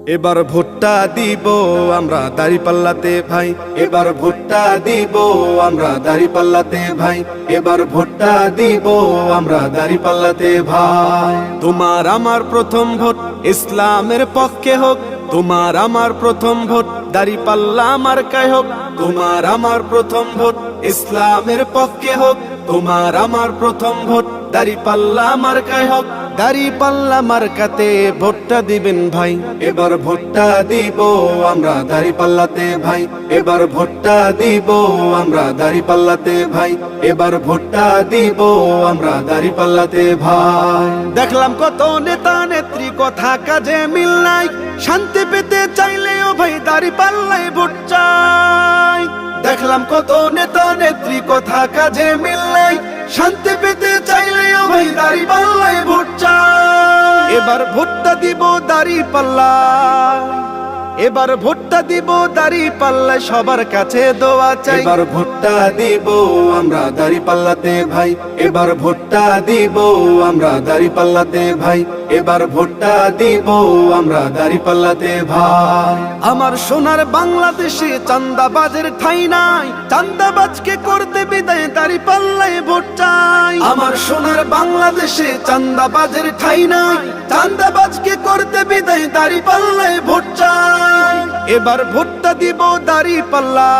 এবার ভোটটা দিব আমরা দাঁড়িপাল্লাতে ভাই, এবার ভোটটা দিব আমরা দাঁড়িপাল্লাতে ভাই, এবার ভোটটা দিব আমরা দাঁড়িপাল্লাতে ভাই। তোমার আমার প্রথম ভোট ইসলামের পক্ষে হোক, তোমার আমার প্রথম ভোট দাঁড়িপাল্লা মার্কায় হোক, তোমার আমার প্রথম ভোট ইসলামের পক্ষে হোক, তোমার আমার প্রথম ভোট দাঁড়িপাল্লা মার্কায় হোক। দাঁড়িপাল্লা মার্কাতে ভোটটা দিবেন ভাই, এবার ভোটটা দিব আমরা দাঁড়িপাল্লাতে ভাই, এবার ভোটটা দিব আমরা দাঁড়িপাল্লাতে ভাই, এবার ভোটটা দিব আমরা দাঁড়িপাল্লাতে ভাই। দেখলাম কত নেতা নেত্রী কথা কাজে মিল নাই, শান্তি পেতে চাইলেও ভাই দাঁড়িপাল্লায় ভোট চাই। দেখলাম কত নেতা নেত্রী কথা কাজে মিল নাই, শান্তি পেতে চাইলেও ভাই দাঁড়িপাল্লায় ভোট চাই। এবার ভোটটা দিব দাঁড়িপাল্লা, এবার ভোটটা দিব দাঁড়িপাল্লায় সবার কাছে দোয়া চাই। এবার ভোটটা দিব আমরা দাঁড়িপাল্লাতে ভাই, এবার ভোটটা দিব আমরা দাঁড়িপাল্লাতে ভাই, এবার ভোটটা দিব আমরা দাঁড়িপাল্লাতে ভাই। আমার সোনার বাংলাদেশে চাঁদাবাজের ঠাঁই নাই, চাঁদাবাজকে করতে বিদায় দাঁড়িপাল্লায় ভোট চাই। আমার সোনার বাংলাদেশে চাঁদাবাজের ঠাঁই নাই, চাঁদাবাজকে করতে বিদায় দাঁড়িপাল্লায় ভোট চাই। এবার ভোটটা দিব দাঁড়িপাল্লা,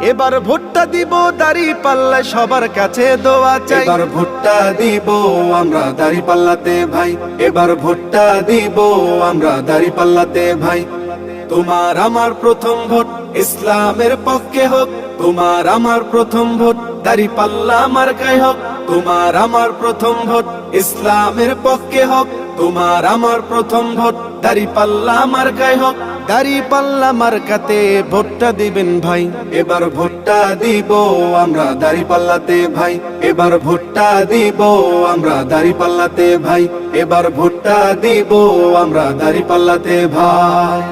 এবার ভোটটা দিব দাঁড়িপাল্লায় সবার কাছে দোয়া চাই। এবার ভোটটা দিব আমরা দাঁড়িপাল্লাতে ভাই, এবার ভোটটা দিব আমরা দাঁড়িপাল্লাতে ভাই। তোমার আমার প্রথম ভোট ইসলামের পক্ষে হোক, তোমার আমার প্রথম ভোট দাঁড়িপাল্লা মার্কায় হোক, তোমার আমার প্রথম ভোট ইসলামের পক্ষে হোক, তোমার আমার প্রথম ভোট দাঁড়িপাল্লা মার্কায় হোক। দাঁড়িপাল্লা মার্কাতে ভোটটা দিবেন ভাই, এবার ভোটটা দিব আমরা দাঁড়িপাল্লাতে ভাই, এবার ভোটটা দিব আমরা দাঁড়িপাল্লাতে ভাই, এবার ভোটটা দিব আমরা দাঁড়িপাল্লাতে ভাই।